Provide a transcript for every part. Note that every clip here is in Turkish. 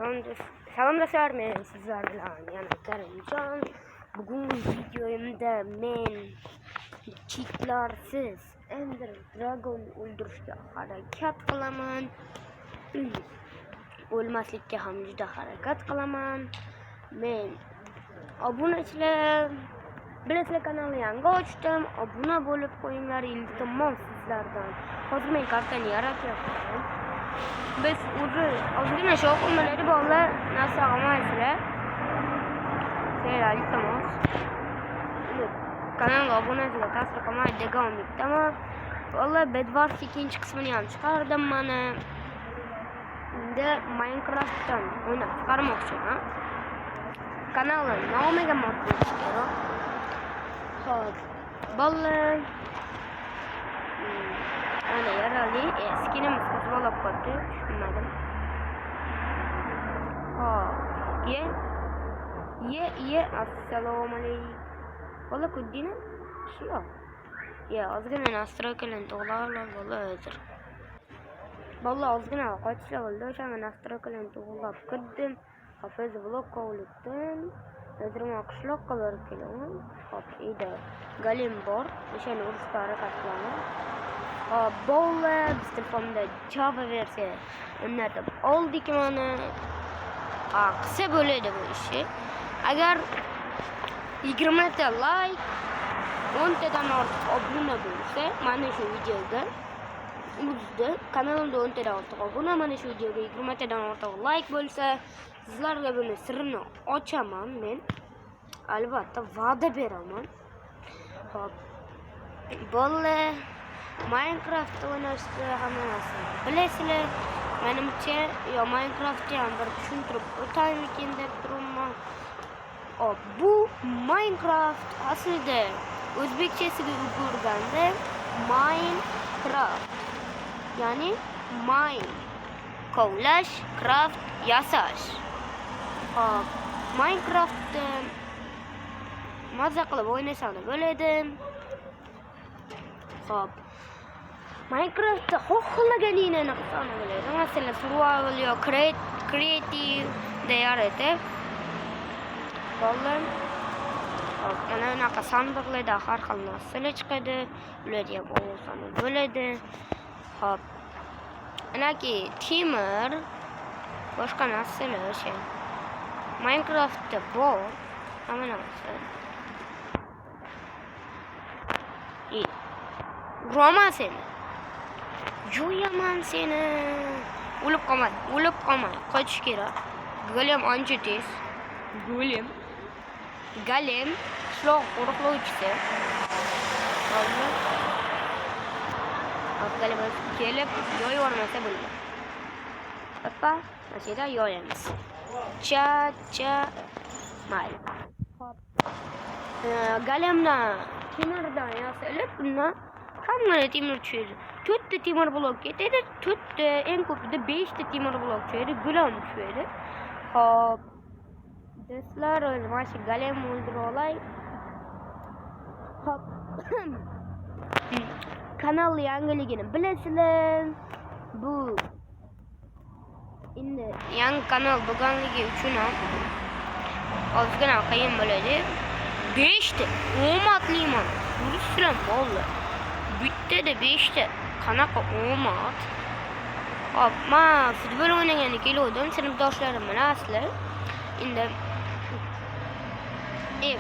Salom do'stlar, men sizlar bilan yana Karimjon. Bugungi videomda men cheklarsiz Ender Dragon o'ldirishga harakat qilaman. O'lmaslikka ham juda harakat qilaman. Men obunachilar, bilasizlar, kanalni yangi ochdim. Obuna bo'lib qo'yinglar, iltimos sizlardan. Hozir men kartani yaratyapman. Biz ozgina shovqinlarga bog'liq narsa qilmaysizlar. Iltimos kanalga obunachilar ta'sir qilmaydi, davom etaman. Vallahi Bedwars ikkinchi qismini ham chiqardim mana. Endi Minecraftdan o'ynab chiqarmoqchiman. Kanalning nomiga mod qo'yish kerak. Xo'p, bolalar, ana yarali skinimiz qo'zg'alib qoldi, tushunmadim. Hop, ye, assalomu alaykum. Bola kuddina? Shu. Ozgina nastroykalarni to'g'rilab hozir. Bola ozgina qochishlar bo'ldi, o'shanga nastroykalarni to'g'rilab kirdim. Hafiz blokka oldim. Hozirma qishloqqa borib kelaman. Hop, edi. Galim bor, o'shani urishga harakat qilaman. Hop, bola biz telefonda Java versiya o'rnatib oldik mana. Qilsa bo'ladi bu ishi. Agar 20 ta like, 10 tadan ortiq obuna bo'lsa, mana shu videoga kanalimda 10 tadan ortiq obuna, mana shu videoga 20 tadan ortiq like bo'lsa, sizlarga buni sirrini ochaman men. Albatta va'da beraman. Hop. Bolalar, Minecraft o'ynashni hamma narsa bilasizlar. Menimcha, Minecraftni ham bir tushuntirib o'taymikin deb turibman. Hop, bu Minecraft aslida o'zbekchasiga o'girganda Minecraft, ya'ni mine kovlash, craft yasash. Hop, Minecraftda maza qilib o'ynasam bo'ladi. Hop, Minecraftda xohlaganingni qilsam bo'ladi. Masalan, survival yo creative deyardi. Bolalar, hop, mana bunaqa sandiqlarda har xil narsalar chiqadi. Ularga ham olsam bo'ladi. Hop, anaki temir, boshqa narsalar o'sha Minecraftda bor. Hamma narsa. Uraman seni. Jo'yaman seni. O'lib qolma. Qochish kerak. Golem ancha tez. Golem qishloq qo'riqlovchisi. Golem kelib yo'y yormasa bo'ladi. Papa, masjidda yo'yamiz. Cha. Mayli. Hop. Golemdan temirdan yasalib, bundan hammani temir tushadi. 4 ta temir blok ketadi, 4 ta, eng ko'pida 5 ta temir blok tushadi, gulam tushadi. Hop. Do'stlar, mana shu golem o'ldirib olay. Hop. Kanal yangiligini bilasizlar. Bu endi yangi kanal bo'lganligi uchun ham ozgina qiyin bo'ladi. 5 ta omadliman. Urishim bo'ldi. Bittada 5 ta. Qanaqa omad? Hop, men futbol o'ynaganda kelgandim, sinfdoshlarim bilasizlar. Endi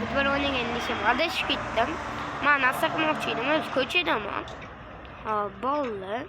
futbol o'ynaganda ishim adashib ketdim. Men narsa qilmoqchi edim, o'z ko'chadaman. Bolalar,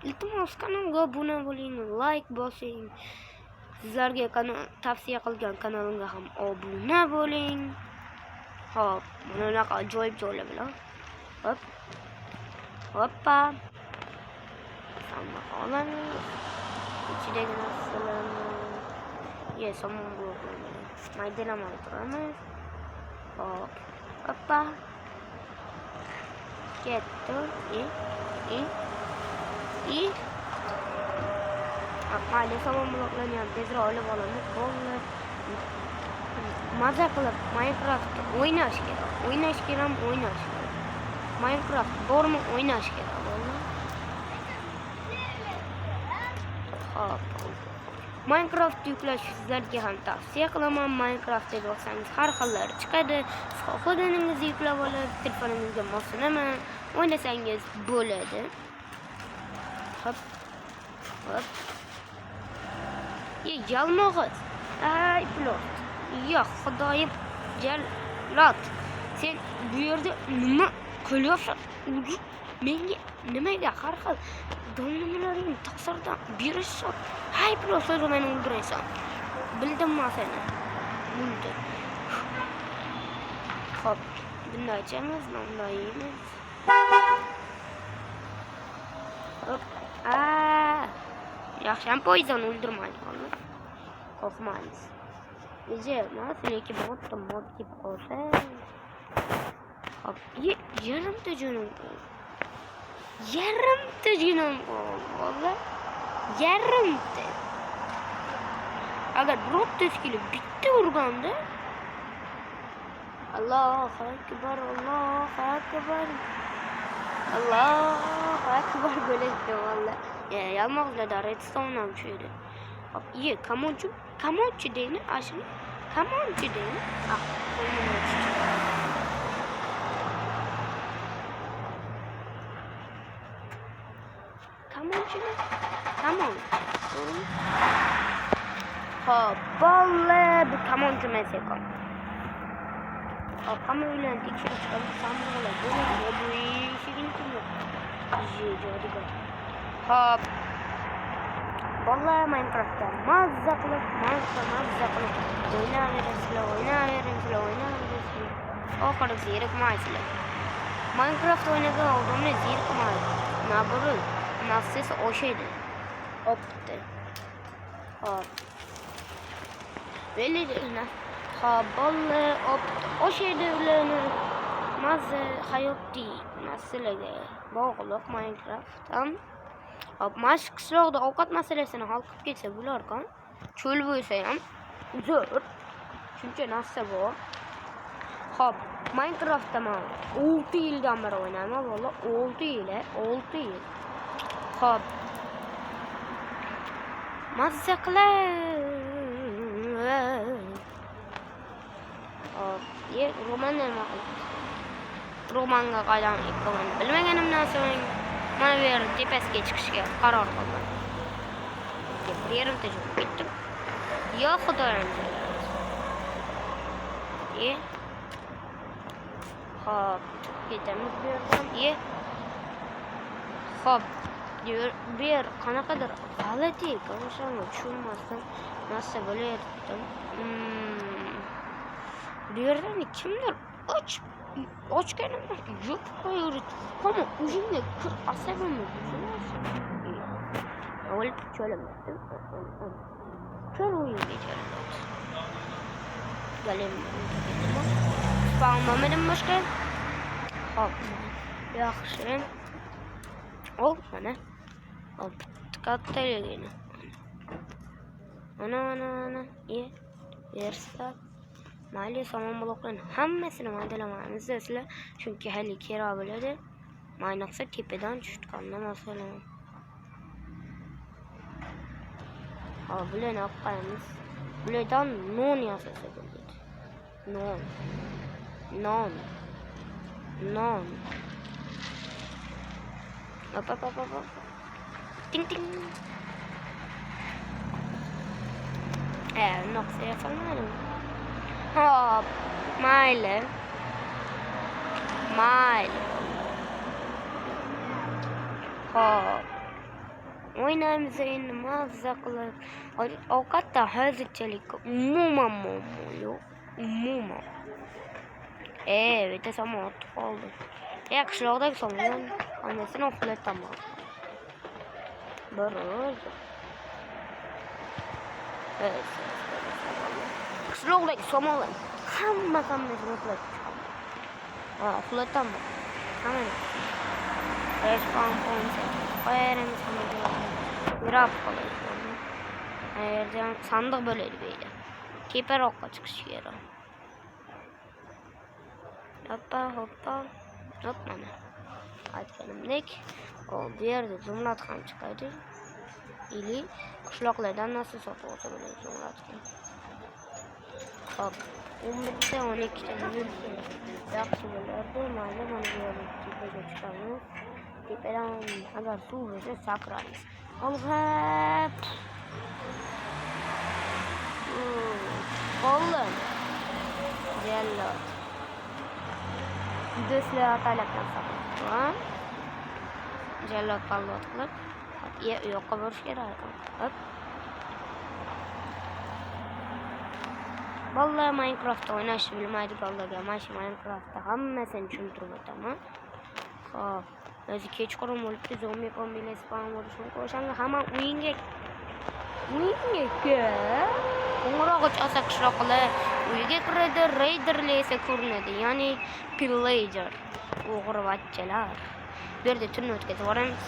iltimos kanalga obuna bo'ling, like bosing. Sizlarga tavsiya qilgan kanalimga ham obuna bo'ling. Hop, mana bunaqa ajoyib joylar bilan. Hop. Hoppa. Hamma olamiz. İçideki narsalarni somon bloklarni maydalamay turamiz. Hop. Hoppa. Ketdi. Mayda somon bloklarni ham tezroq olib olamiz. Bo'ldi. Maza qilib Minecraft o'ynash kerak. Minecraft bormi o'ynash kerak. Hop. Minecraft yüklash sizlarga ham tavsiya qilaman. Minecraft deb yozsangiz har xillari chiqadi. Xohlaganingizga yuklab olib, telefoningizga moslama, o'ynasangiz bo'ladi. Hop. Hop. Yalmog'iz. Ay, pilot. Yo'q, xudoyim, jallat. Sen bu yerda nima qilyapsan? Menga nimaga har xil domlamalarning taqsirdan berishsan? Hay, pilot, sen meni o'ldirasan. Bildimmi seni? Bildim. Hop, bunday ichamiz, bunday yeymiz. Hop. Yaxshiyam poyzon o'ldirmaydi hali. Qo'rqmaymiz. Nima, lekin mod deb qolsa. Hop, yarimta jonim bor. Valla. Yarimta. Agar birorta kelib bitta urganda Allohu akbar, Allohu akbar. Allohu akbar bo'ladi valla. Yalmog'izlarda redstone ham tushadi. Hop, kamonchi deyni, ashuni. Kamonchi deyni. Kamonchi. Hop, bolla bu kamonchi mesekon. Hop, hamma uylarni tekshirib chiqamiz. Sandiqlar bo'ladi. Bu eshigini kim yo'q? Jodigar. Hop. Bolla Minecraftda mazza qilib o'ynaverasizlar. Oxiri zerikmaysizlar. Minecraft o'ynagan odamni zerikmaydi. Naburul, nafsi oshadi. Hopdi. Hop. Belirli. Hop, bolla oshadi ularni. Mazza hayotdiy masalaga bog'liq Minecraft ham. Hop, mashq qishloqda ovqat masalasini hal qilib ketsa bo'lar-ku. Cho'l bo'lsa ham zo'r. Shuncha narsa bor. Hop, Minecraftda men 6 yildan beri o'ynayman, valla 6 yil. Hop. Mazza qilay. Hop, romanga qadam ikkovini bilmaganimdan so'ng mana bu yer tepasiga chiqishga qaror qildim. Yerimta joy ketdim. Yo xudoyim. Hop, ketamiz bu yerdan. Hop, bu yer qanaqadir g'alati, ko'rishimni tushunmasdim. Narsa bo'layapti. Bu yerdan kimdir ochganimdan yo'q qo'yurdi. Qani o'zingga kir asabimni buzmasın. O'lib cho'ladim. Kir o'yinga cho'ladim. Galim. Spawn'madim boshqa. Hop. Yaxshi. Mana. Hop. Kattaligini. Ana. Yersa. Mayli somon bloklarni hammasini modellamaymiz sizlar, chunki hali kerak bo'ladi. Mayniqsa tepadan tushgandan masalan. Hop, bularni olib qo'yamiz. Bulardan non yasasa bo'ladi. Non. Hop. Ting. Noqsa yapalım. Hop, mayli. Hop. Oynaymiz endi mazza qilib. Ovqatda hozirchalik umuman muammo yo'q. Bitta somon otib qoldi. Qishloqdagi somon hammasini uxlataman. Qishloqdagi somonlar hammasini uxlataman. Respawn point qo'yarimiz mirab qoladi. Yerdan sandiq bo'ladi böyle. Teparoqqa chiqish kerak. Hoppa. Hop mana. Aytganimdek, bu yerda zumrad ham chiqadi. ili qishloqlardan nasıl sotib olsa bo'ladi so'ngra. Hop. 11'te 12'te yürüyüşü yaxshi bo'lardi. Mayli, mana bu yerga tepaga chiqamiz. Tepadan agar suv bo'lsa sakraymiz. Olg'ab. Qo'llan. Jallod. Do'stlar atalakdan saqlayman. Jallod pallot qilib, yo'qqa borish kerak. Hop. Vallahi Minecraft'ta oynashni bilmaydiganlarga mana shu Minecraft'ta hammasini tushuntirib o'taman. Xo'p, o'zi kechqurun bo'libdi, zombi kombilar spawn bo'lishi mumkin. O'shanga hamma o'yinga qo'ng'iroq chaqsa qishloqlar uyga kiradi, raiderlar esa ko'rinadi, ya'ni pillager, o'g'rivachchalar. Bu yerda tunni o'tkazib yuboramiz.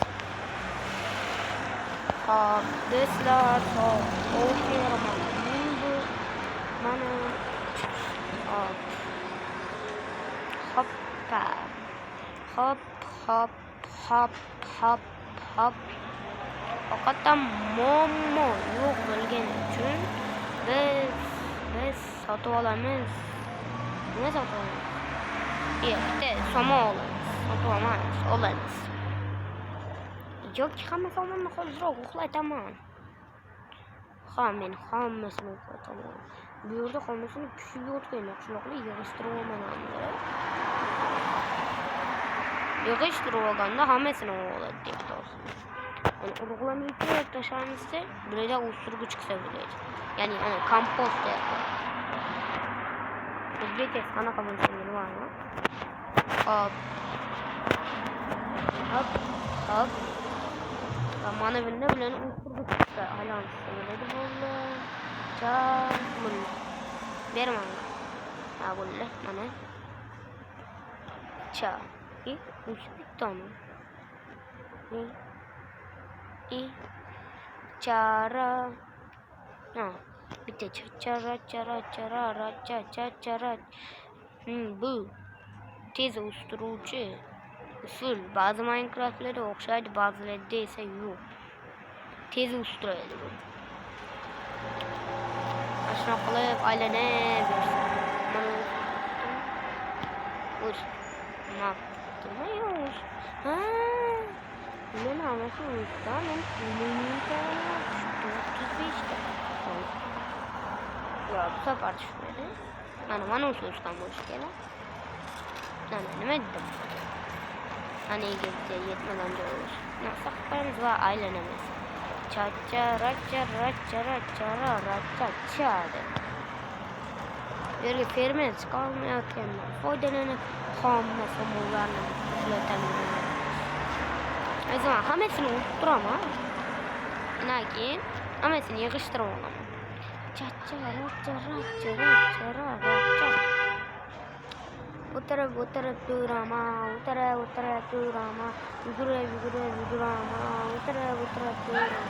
Xo'p, do'stlar, o'xshayman. Mana hoppa hop hop hop hop hop faqat muammo yo'q bo'lgani uchun biz sotib olamiz. Nima sotib olamiz? Bitta somon olamiz. Yoki hamma somonni hoziroq uxlataman. Men hammasini uxlataman. Bu yerda hammasini pishib o'tgan qishloqlar yig'ishtirib olmagan. Yig'ishtirib olganda hammasini oladi deb turibdi. Urug'larni yeb tashlamizda bularda o'stirgich chiqsa bo'ladi. Ya'ni ana kompost deyapti. Bizga qanaqa bo'lishini bilmayman. Hop. Mana bunda bilan o'stirgich chiqsa aylanishsa bo'ladi bo'ldi. Çamur. Vermem. Ha böyle mana. Ça. Bitti mi? Cara. Ha. Bitti. Cara. Bu. Tez usturuvchi usul. Bazı Minecraft'lere o'xshaydi, bazılarida esa yo'q. Tez usturadi bu. Aşağı qilib aylanib yursin. Nima yo'q? Ha. Men hammasi o'zdan, men 35 ta. Yo'q, bu safar tushmadi. Mana o'sishdan bo'lish kerak. Nima dedim? Ana egizga yetmagan joy. Nasa qilamiz va aylanamiz. Cha-cha-ra. Yerga fermer chiqolmayotganlar foydalanib hamma somonlarni ushlatamiz. Ayzman hammasini urib turaman. Undan keyin hammasini yig'ishtirib olaman. Cha-cha-ra. O'tirib turaman. O'tirib turaman. Yugurib turaman. O'tirib turaman.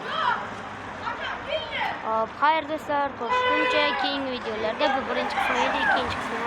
Xayr do'stlar, ko'rishguncha keyingi videolarda bu birinchi qism edi, ikkinchi qismini